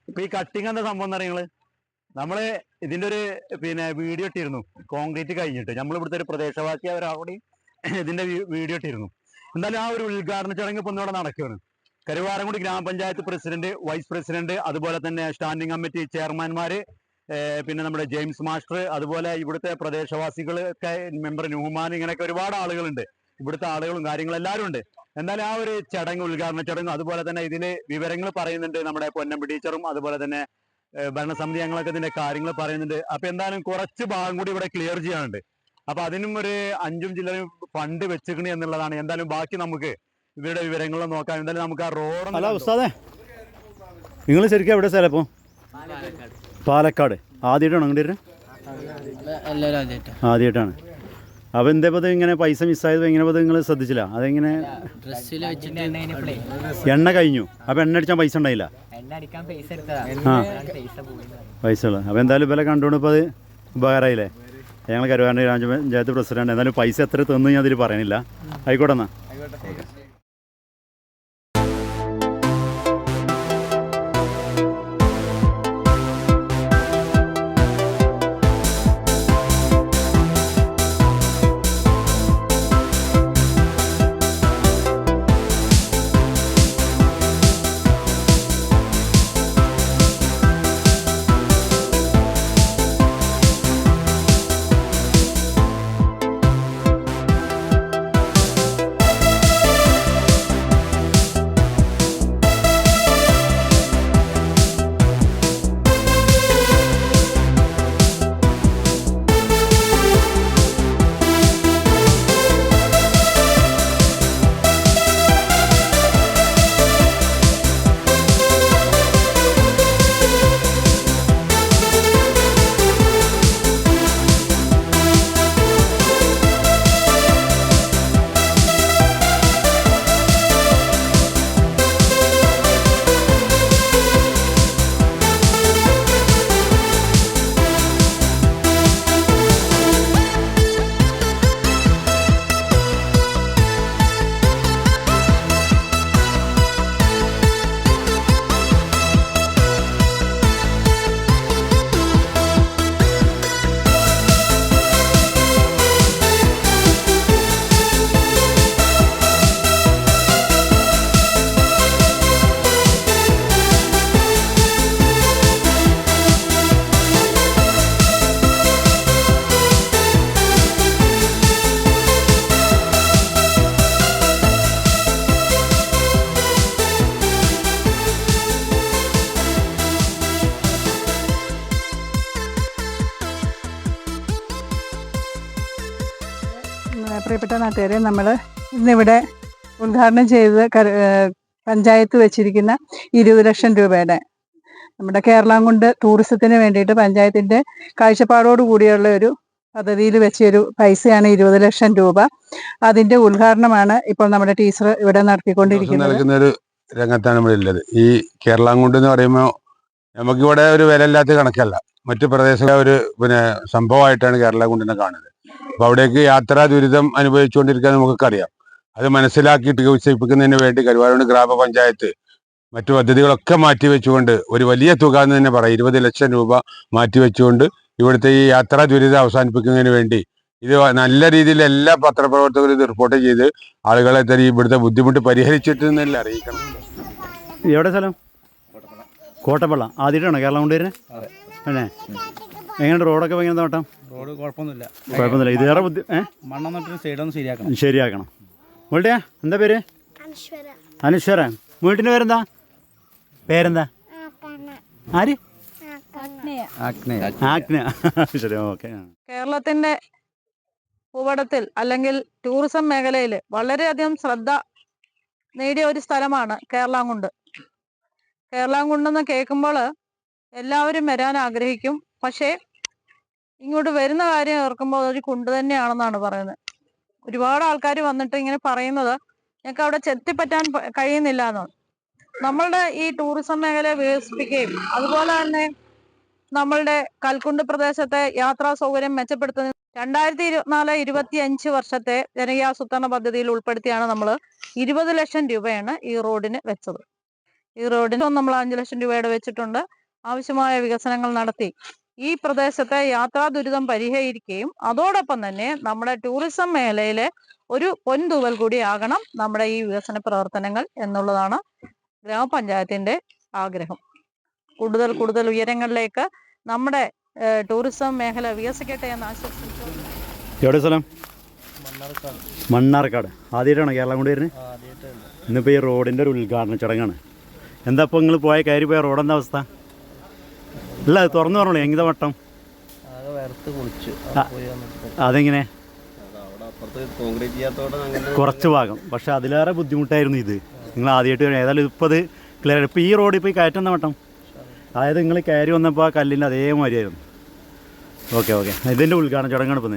ഇപ്പൊ ഈ കട്ടിങ് എന്താ സംഭവം എന്ന് പറയുന്നത്, നമ്മള് ഇതിന്റെ ഒരു വീഡിയോ ഇട്ടിരുന്നു. കോൺക്രീറ്റ് കഴിഞ്ഞിട്ട് നമ്മൾ ഇവിടുത്തെ ഒരു പ്രദേശവാസി അവരവിടെ ഇതിന്റെ വീഡിയോ ഇട്ടിരുന്നു. എന്തായാലും ആ ഒരു ഉദ്ഘാടന ചടങ്ങ് ഇപ്പൊ ഇവിടെ നടക്കുകയാണ്. കരുവാരക്കുണ്ട് ഗ്രാമപഞ്ചായത്ത് പ്രസിഡന്റ്, വൈസ് പ്രസിഡന്റ്, അതുപോലെ തന്നെ സ്റ്റാൻഡിംഗ് കമ്മിറ്റി ചെയർമാൻമാര്, പിന്നെ നമ്മുടെ ജെയിംസ് മാസ്റ്റർ, അതുപോലെ ഇവിടുത്തെ പ്രദേശവാസികളൊക്കെ മെമ്പർ നുഹ്മാൻ, ഇങ്ങനെയൊക്കെ ഒരുപാട് ആളുകളുണ്ട്. ഇവിടുത്തെ ആളുകളും കാര്യങ്ങളും എല്ലാവരും ഉണ്ട്. എന്തായാലും ആ ഒരു ചടങ്ങ്, ഉദ്ഘാടന ചടങ്ങ്, അതുപോലെ തന്നെ ഇതില് വിവരങ്ങൾ പറയുന്നുണ്ട് നമ്മുടെ പൊന്നമ്പി ടീച്ചറും, അതുപോലെ തന്നെ ഭരണസമിതി അംഗങ്ങളൊക്കെ ഇതിന്റെ കാര്യങ്ങൾ പറയുന്നുണ്ട്. അപ്പൊ എന്തായാലും കുറച്ച് ഭാഗം കൂടി ഇവിടെ ക്ലിയർ ചെയ്യാനുണ്ട്. അപ്പൊ അതിനും ഒരു 5 ജില്ലയും ഫണ്ട് വെച്ചിക്കണി എന്നുള്ളതാണ്. എന്തായാലും ബാക്കി നമുക്ക് ഇവരുടെ വിവരങ്ങൾ നോക്കാം. എന്തായാലും നമുക്ക് ആ റോഡ്. ഹലോ ഉസ്താദേ, നിങ്ങൾ ശരിക്കും എവിടെ സ്ഥലം ഇപ്പോൾ? പാലക്കാട്. ആദ്യമായിട്ടാണ് അങ്ങോട്ട് വരുന്നത്? ആദ്യമായിട്ടാണ്. അപ്പോൾ എന്താ ഇപ്പോൾ ഇങ്ങനെ പൈസ മിസ്സായത്? എങ്ങനെ ഇപ്പോൾ നിങ്ങൾ ശ്രദ്ധിച്ചില്ല? അതെങ്ങനെ? എണ്ണ കഴിഞ്ഞു. അപ്പോൾ എണ്ണ അടിച്ചാൽ പൈസ ഉണ്ടായില്ല? ആ, പൈസ ഉള്ളത്. അപ്പോൾ എന്തായാലും ഇവരെ കണ്ടുകൊണ്ട് ഇപ്പോൾ അത് ഉപകാരമായില്ലേ? ഞങ്ങൾ കരുവാരക്കുണ്ട് ഗ്രാമപഞ്ചായത്ത് പ്രസിഡന്റ്. എന്തായാലും പൈസ എത്ര തന്നു ഞാൻ അതിൽ പറയണില്ല. ആയിക്കോട്ടെ എന്നാ. പ്രിയപ്പെട്ട നാട്ടുകാരെ, നമ്മൾ ഇന്നിവിടെ ഉദ്ഘാടനം ചെയ്ത് പഞ്ചായത്ത് വെച്ചിരിക്കുന്ന 20 ലക്ഷം രൂപയുടെ നമ്മുടെ കേരളാംകുണ്ട് ടൂറിസത്തിന് വേണ്ടിയിട്ട് പഞ്ചായത്തിൻ്റെ കാഴ്ചപ്പാടോട് കൂടിയുള്ള ഒരു പദ്ധതിയിൽ വെച്ചൊരു പൈസയാണ് 20 ലക്ഷം രൂപ. അതിൻ്റെ ഉദ്ഘാടനമാണ് ഇപ്പോൾ നമ്മുടെ ടീച്ചർ ഇവിടെ നടത്തിക്കൊണ്ടിരിക്കുന്നത്. രംഗത്താണ് നമ്മളുള്ളത്. ഈ കേരളാംകുണ്ട് എന്ന് പറയുമ്പോൾ നമുക്കിവിടെ ഒരു വിലയില്ലാത്ത കണക്കല്ല, മറ്റു പ്രദേശങ്ങളെ ഒരു സംഭവമായിട്ടാണ് കേരളാംകുണ്ടിനെ കാണുന്നത്. അപ്പൊ അവിടേക്ക് യാത്രാ ദുരിതം അനുഭവിച്ചുകൊണ്ടിരിക്കാൻ നമുക്കൊക്കെ അറിയാം. അത് മനസ്സിലാക്കിയിട്ട് വികസിപ്പിക്കുന്നതിന് വേണ്ടി കരുവാരക്കുണ്ട് ഗ്രാമപഞ്ചായത്ത് മറ്റു പദ്ധതികളൊക്കെ മാറ്റിവെച്ചുകൊണ്ട് ഒരു വലിയ തുക എന്ന് തന്നെ പറയാം, 20 ലക്ഷം രൂപ മാറ്റിവെച്ചുകൊണ്ട് ഇവിടുത്തെ ഈ യാത്രാ ദുരിതം അവസാനിപ്പിക്കുന്നതിന് വേണ്ടി ഇത് നല്ല രീതിയിൽ എല്ലാ പത്രപ്രവർത്തകരും ഇത് റിപ്പോർട്ട് ചെയ്ത് ആളുകളെ തന്നെ ഇവിടുത്തെ ബുദ്ധിമുട്ട് പരിഹരിച്ചിട്ട് തന്നെ അറിയിക്കണം. എവിടെ സ്ഥലം? കോട്ടപ്പള്ള. ആദ്യമായിട്ടാണോ കേരളാംകുണ്ട് വരുന്നത്? അല്ലേ? എങ്ങനെയുണ്ട് റോഡൊക്കെ? എങ്ങനെ നോട്ടം? റോഡ് കുഴപ്പമൊന്നുമില്ല. കുഴപ്പമൊന്നുമില്ല. ഇതേറെ മണ്ണെന്നിട്ട് സൈഡൊന്ന് ശരിയാക്കണം. ശരിയാക്കണം. വീട്ടിയാ എന്താ പേര്? അനുശ്വര. വീട്ടിൻ്റെ പേരെന്താ? പേരെന്താ? ആര്? ആഗ്നേയ. ശരി, ഓക്കെ. കേരളത്തിന്റെ ഭൂപടത്തിൽ അല്ലെങ്കിൽ ടൂറിസം മേഖലയിൽ വളരെയധികം ശ്രദ്ധ നേടിയ ഒരു സ്ഥലമാണ് കേരളാംകുണ്ട്. കേരളാംകുണ്ടെന്ന് കേൾക്കുമ്പോൾ എല്ലാവരും വരാൻ ആഗ്രഹിക്കും. പക്ഷേ ഇങ്ങോട്ട് വരുന്ന കാര്യം ഓർക്കുമ്പോൾ അതൊരു കുണ്ട് തന്നെയാണെന്നാണ് പറയുന്നത്. ഒരുപാട് ആൾക്കാർ വന്നിട്ട് ഇങ്ങനെ പറയുന്നത് ഞങ്ങൾക്ക് അവിടെ ചെത്തിപ്പറ്റാൻ കഴിയുന്നില്ല എന്നാണ്. നമ്മളുടെ ഈ ടൂറിസം മേഖലയെ വികസിപ്പിക്കുകയും അതുപോലെ തന്നെ നമ്മളുടെ കൽക്കുണ്ട് പ്രദേശത്തെ യാത്രാ സൗകര്യം മെച്ചപ്പെടുത്തുന്ന 2024-25 വർഷത്തെ ജനകീയാസൂത്രണ പദ്ധതിയിൽ ഉൾപ്പെടുത്തിയാണ് നമ്മൾ 20 ലക്ഷം രൂപയാണ് ഈ റോഡിന് വെച്ചത്. ഈ റോഡിന് നമ്മൾ 5 ലക്ഷം രൂപയുടെ വെച്ചിട്ടുണ്ട്. ആവശ്യമായ വികസനങ്ങൾ നടത്തി ഈ പ്രദേശത്തെ യാത്രാ ദുരിതം പരിഹരിക്കുകയും അതോടൊപ്പം തന്നെ നമ്മുടെ ടൂറിസം മേഖലയിലെ ഒരു പൊൻതൂവൽ കൂടിയാകണം നമ്മുടെ ഈ വികസന പ്രവർത്തനങ്ങൾ എന്നുള്ളതാണ് ഗ്രാമപഞ്ചായത്തിന്റെ ആഗ്രഹം. കൂടുതൽ ഉയരങ്ങളിലേക്ക് നമ്മുടെ ടൂറിസം മേഖല വികസിക്കട്ടെ എന്ന് ആശംസിച്ചു. എവിടെ സ്ഥലം? മണ്ണാർക്കാട്. ആദ്യമായിട്ടാണോ കേരളം കൊണ്ട് വരുന്നത്? ഇന്നിപ്പോൾ ഈ റോഡിൻ്റെ ഒരു ഉദ്ഘാടന ചടങ്ങാണ്. എന്താ ഇപ്പോൾ നിങ്ങൾ കയറി പോയ റോഡെന്താ അവസ്ഥ? ഇല്ല, അത് തുറന്നു പറഞ്ഞോളൂ. എങ്ങനെ വട്ടം? അതെങ്ങനെ? കുറച്ച് ഭാഗം. പക്ഷെ അതിലേറെ ബുദ്ധിമുട്ടായിരുന്നു ഇത്. നിങ്ങൾ ആദ്യമായിട്ട് ഏതായാലും ഇപ്പോൾ അത് ക്ലിയർ. ഇപ്പോൾ ഈ റോഡ് ഇപ്പോൾ കയറ്റം എന്താ വട്ടം? അതായത് നിങ്ങൾ കയറി വന്നപ്പോൾ ആ കല്ലിൻ്റെ അതേമാതിരിയായിരുന്നു. ഓക്കെ. ഇതിൻ്റെ ഉദ്ഘാടന ചടങ്ങാണ് ഇപ്പോൾ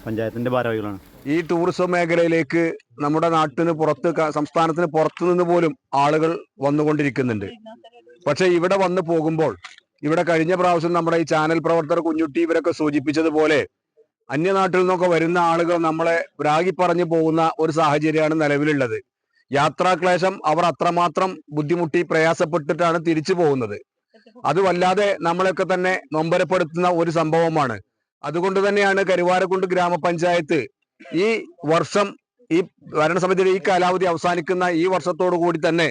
പഞ്ചായത്തിൻ്റെ ഭാരവാഹികളാണ്. ഈ ടൂറിസം മേഖലയിലേക്ക് നമ്മുടെ നാട്ടിന് പുറത്ത്, സംസ്ഥാനത്തിന് പുറത്തു നിന്ന് പോലും ആളുകൾ വന്നുകൊണ്ടിരിക്കുന്നുണ്ട്. പക്ഷെ ഇവിടെ വന്നു പോകുമ്പോൾ, ഇവിടെ കഴിഞ്ഞ പ്രാവശ്യം നമ്മുടെ ഈ ചാനൽ പ്രവർത്തകർ കുഞ്ഞുട്ടി ഇവരൊക്കെ സൂചിപ്പിച്ചതുപോലെ അന്യനാട്ടിൽ നിന്നൊക്കെ വരുന്ന ആളുകൾ നമ്മളെ രാഗി പറഞ്ഞു പോകുന്ന ഒരു സാഹചര്യമാണ് നിലവിലുള്ളത്. യാത്രാക്ലേശം അവർ അത്രമാത്രം ബുദ്ധിമുട്ടി പ്രയാസപ്പെട്ടിട്ടാണ് തിരിച്ചു പോകുന്നത്. അത് വല്ലാതെ നമ്മളെയൊക്കെ തന്നെ നൊമ്പരപ്പെടുത്തുന്ന ഒരു സംഭവമാണ്. അതുകൊണ്ട് തന്നെയാണ് കരുവാരക്കുണ്ട് ഗ്രാമപഞ്ചായത്ത് ഈ വർഷം, ഈ ഭരണസമിതിയുടെ ഈ കാലാവധി അവസാനിക്കുന്ന ഈ വർഷത്തോടു കൂടി തന്നെ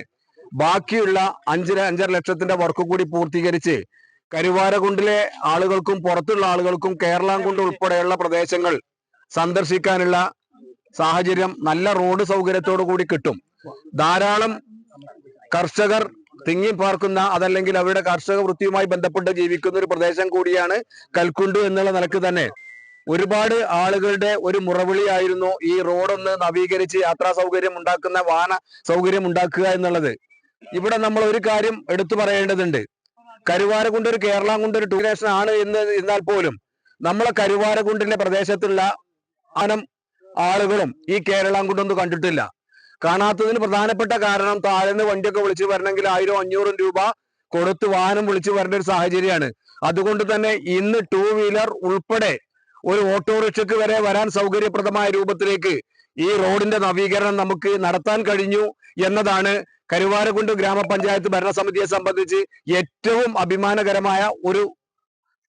ബാക്കിയുള്ള 5.5 ലക്ഷത്തിന്റെ വർക്ക് കൂടി പൂർത്തീകരിച്ച് കരുവാരക്കുണ്ടിലെ ആളുകൾക്കും പുറത്തുള്ള ആളുകൾക്കും കേരളാംകുണ്ട് ഉൾപ്പെടെയുള്ള പ്രദേശങ്ങൾ സന്ദർശിക്കാനുള്ള സാഹചര്യം നല്ല റോഡ് സൗകര്യത്തോടു കൂടി കിട്ടും. ധാരാളം കർഷകർ തിങ്ങി പാർക്കുന്ന, അതല്ലെങ്കിൽ അവരുടെ കർഷക വൃത്തിയുമായി ബന്ധപ്പെട്ട് ജീവിക്കുന്ന ഒരു പ്രദേശം കൂടിയാണ് കൽക്കുണ്ട് എന്നുള്ള നിലക്ക് തന്നെ ഒരുപാട് ആളുകളുടെ ഒരു മുറവിളിയായിരുന്നു ഈ റോഡൊന്ന് നവീകരിച്ച് യാത്രാ സൗകര്യം ഉണ്ടാക്കുന്ന, വാഹന സൗകര്യം ഉണ്ടാക്കുക എന്നുള്ളത്. ഇവിടെ നമ്മൾ ഒരു കാര്യം എടുത്തു പറയേണ്ടതുണ്ട്. കരുവാരക്കുണ്ട് ഒരു കേരളാംകുണ്ട് ഒരു ടൂറിസം ആണ് എന്നാൽ പോലും നമ്മളെ കരുവാരക്കുണ്ടിലെ പ്രദേശത്തുള്ള ആളുകളും ഈ കേരളാംകുണ്ടൊന്നും കണ്ടിട്ടില്ല. കാണാത്തതിന് പ്രധാനപ്പെട്ട കാരണം താഴെന്ന് വണ്ടിയൊക്കെ വിളിച്ചു വരണമെങ്കിൽ 100-500 രൂപ കൊടുത്ത് വാഹനം വിളിച്ചു വരേണ്ട ഒരു സാഹചര്യമാണ്. അതുകൊണ്ട് തന്നെ ഇന്ന് 2 വീലർ ഉൾപ്പെടെ ഒരു ഓട്ടോറിക്ഷയ്ക്ക് വരെ വരാൻ സൗകര്യപ്രദമായ രൂപത്തിലേക്ക് ഈ റോഡിന്റെ നവീകരണം നമുക്ക് നടത്താൻ കഴിഞ്ഞു എന്നതാണ് കരുവാരക്കുണ്ട് ഗ്രാമപഞ്ചായത്ത് ഭരണസമിതിയെ സംബന്ധിച്ച് ഏറ്റവും അഭിമാനകരമായ ഒരു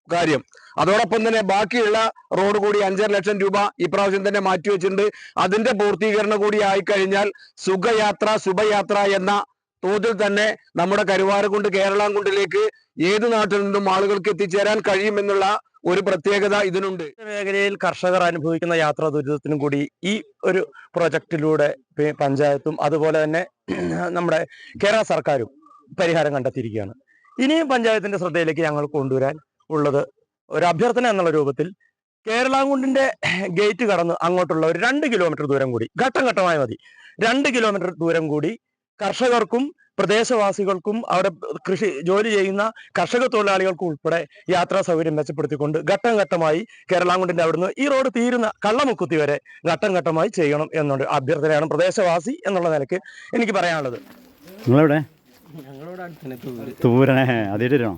കാര്യം. അതോടൊപ്പം തന്നെ ബാക്കിയുള്ള റോഡ് കൂടി 5.5 ലക്ഷം രൂപ ഇപ്രാവശ്യം തന്നെ മാറ്റിവെച്ചിട്ടുണ്ട്. അതിന്റെ പൂർത്തീകരണം കൂടി ആയിക്കഴിഞ്ഞാൽ ശുഭയാത്ര എന്ന തോതിൽ തന്നെ നമ്മുടെ കരുവാരക്കുണ്ട് കേരളാംകുണ്ടിലേക്ക് ഏത് നാട്ടിൽ നിന്നും ആളുകൾക്ക് എത്തിച്ചേരാൻ കഴിയുമെന്നുള്ള ഒരു പ്രത്യേകത ഇതിനുണ്ട്. മേഖലയിൽ കർഷകർ അനുഭവിക്കുന്ന യാത്രാ ദുരിതത്തിനും കൂടി ഈ ഒരു പ്രൊജക്റ്റിലൂടെ പഞ്ചായത്തും അതുപോലെ തന്നെ നമ്മുടെ കേരള സർക്കാരും പരിഹാരം കണ്ടെത്തിയിരിക്കുകയാണ്. ഇനിയും പഞ്ചായത്തിന്റെ ശ്രദ്ധയിലേക്ക് ഞങ്ങൾ കൊണ്ടുവരാൻ ഉള്ളത് ഒരു അഭ്യർത്ഥന എന്നുള്ള രൂപത്തിൽ കേരളാംകുണ്ടിന്റെ ഗേറ്റ് കടന്ന് അങ്ങോട്ടുള്ള ഒരു 2 കിലോമീറ്റർ ദൂരം കൂടി, ഘട്ടം ഘട്ടമായി മതി, 2 കിലോമീറ്റർ ദൂരം കൂടി കർഷകർക്കും പ്രദേശവാസികൾക്കും അവിടെ ജോലി ചെയ്യുന്ന കർഷക തൊഴിലാളികൾക്കും ഉൾപ്പെടെ യാത്രാ സൗകര്യം മെച്ചപ്പെടുത്തിക്കൊണ്ട് ഘട്ടം ഘട്ടമായി കേരളാംകുണ്ടിന്റെ അവിടുന്ന് ഈ റോഡ് തീരുന്ന കള്ളമുക്കുത്തി വരെ ഘട്ടം ഘട്ടമായി ചെയ്യണം എന്നുള്ള അഭ്യർത്ഥനയാണ് പ്രദേശവാസി എന്നുള്ള നിലയ്ക്ക് എനിക്ക് പറയാനുള്ളത്. നിങ്ങളെവിടെ? തൂരണേ ആദ്യമായിട്ടാണോ?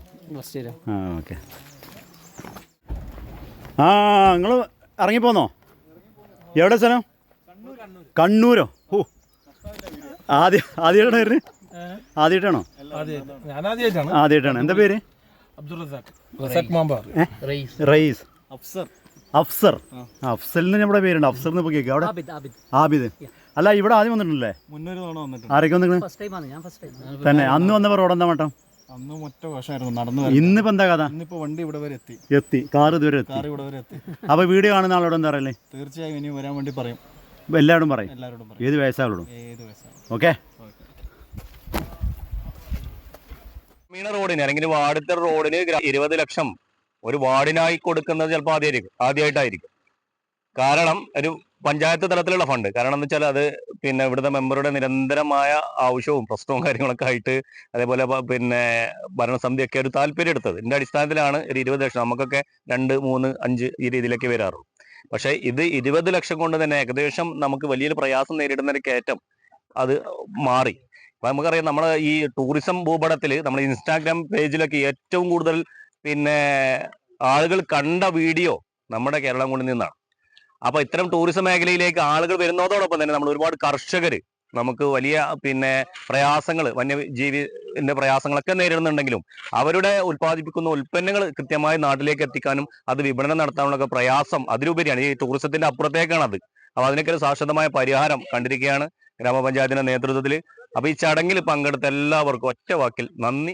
ഓക്കെ. നിങ്ങൾ ഇറങ്ങിപ്പോന്നോ? എവിടെ സ്ഥലം? കണ്ണൂരോ? ആദ്യമായിട്ടാണ് വരുന്നത്? ആദ്യമായിട്ടാണോ? ആദ്യമായിട്ടാണ്. എന്താ പേര്? റയീസ്. അഫ്സർ. അഫ്സലിന് നമ്മുടെ പേരുണ്ട്. അഫ്സർ എന്ന് ഇപ്പോൾ കേൾക്കുക. അവിടെ ആബിദ്. അല്ല, ഇവിടെ ആദ്യം വന്നിട്ടുണ്ടല്ലേ? ആരൊക്കെ വന്നിട്ടുണ്ട് തന്നെ? അന്ന് വന്നപ്പോൾ റോഡ് എന്താ മട്ടം? ഇന്നിപ്പോ എന്താ കഥ? വണ്ടി ഇവിടെ വരെ എത്തി. കാർ ഇതുവരെ എത്തി. അപ്പൊ വീഡിയോ കാണുന്ന ആളോട് എന്താ പറയല്ലേ? തീർച്ചയായും ഇനി വരാൻ വേണ്ടി പറയും. എല്ലാവരും പറയും. ഏത് വയസ്സാവോടും. ഓക്കെ. റോഡിന് അല്ലെങ്കിൽ വാർഡിന്റെ റോഡിന് 20 ലക്ഷം ഒരു വാർഡിനായി കൊടുക്കുന്നത് ചിലപ്പോൾ ആദ്യമായിട്ടായിരിക്കും. കാരണം ഒരു പഞ്ചായത്ത് തലത്തിലുള്ള ഫണ്ട്. കാരണം എന്ന് വെച്ചാൽ അത് ഇവിടുത്തെ മെമ്പറുടെ നിരന്തരമായ ആവശ്യവും പ്രശ്നവും കാര്യങ്ങളൊക്കെ ആയിട്ട്, അതേപോലെ ഭരണസമിതിയൊക്കെ ഒരു താല്പര്യം എടുത്തത് ഇതിന്റെ അടിസ്ഥാനത്തിലാണ് ഒരു 20 ലക്ഷം. നമുക്കൊക്കെ 2, 3, 5 ഈ രീതിയിലൊക്കെ വരാറുള്ളൂ. പക്ഷെ ഇത് 20 ലക്ഷം കൊണ്ട് തന്നെ ഏകദേശം നമുക്ക് വലിയൊരു പ്രയാസം നേരിടുന്ന ഒരു കയറ്റം അത് മാറി. അപ്പൊ നമുക്കറിയാം, നമ്മളെ ഈ ടൂറിസം ഭൂപടത്തിൽ നമ്മുടെ ഇൻസ്റ്റാഗ്രാം പേജിലൊക്കെ ഏറ്റവും കൂടുതൽ ആളുകൾ കണ്ട വീഡിയോ നമ്മുടെ കേരളം കൊണ്ട് നിന്നാണ്. അപ്പൊ ഇത്തരം ടൂറിസം മേഖലയിലേക്ക് ആളുകൾ വരുന്നതോടൊപ്പം തന്നെ നമ്മൾ ഒരുപാട് കർഷകർ നമുക്ക് വലിയ പ്രയാസങ്ങൾ, വന്യജീവിന്റെ പ്രയാസങ്ങളൊക്കെ നേരിടുന്നുണ്ടെങ്കിലും അവരുടെ ഉൽപ്പാദിപ്പിക്കുന്ന ഉൽപ്പന്നങ്ങൾ കൃത്യമായി നാട്ടിലേക്ക് എത്തിക്കാനും അത് വിപണനം നടത്താനുള്ള പ്രയാസം അതിലുപരിയാണ്. ഈ ടൂറിസത്തിന്റെ അപ്പുറത്തേക്കാണ് അത്. അപ്പൊ അതിനൊക്കെ ഒരു ശാശ്വതമായ പരിഹാരം കണ്ടിരിക്കുകയാണ് ഗ്രാമപഞ്ചായത്തിന്റെ നേതൃത്വത്തിൽ. അപ്പൊ ഈ ചടങ്ങിൽ പങ്കെടുത്ത എല്ലാവർക്കും ഒറ്റ വാക്കിൽ നന്ദി.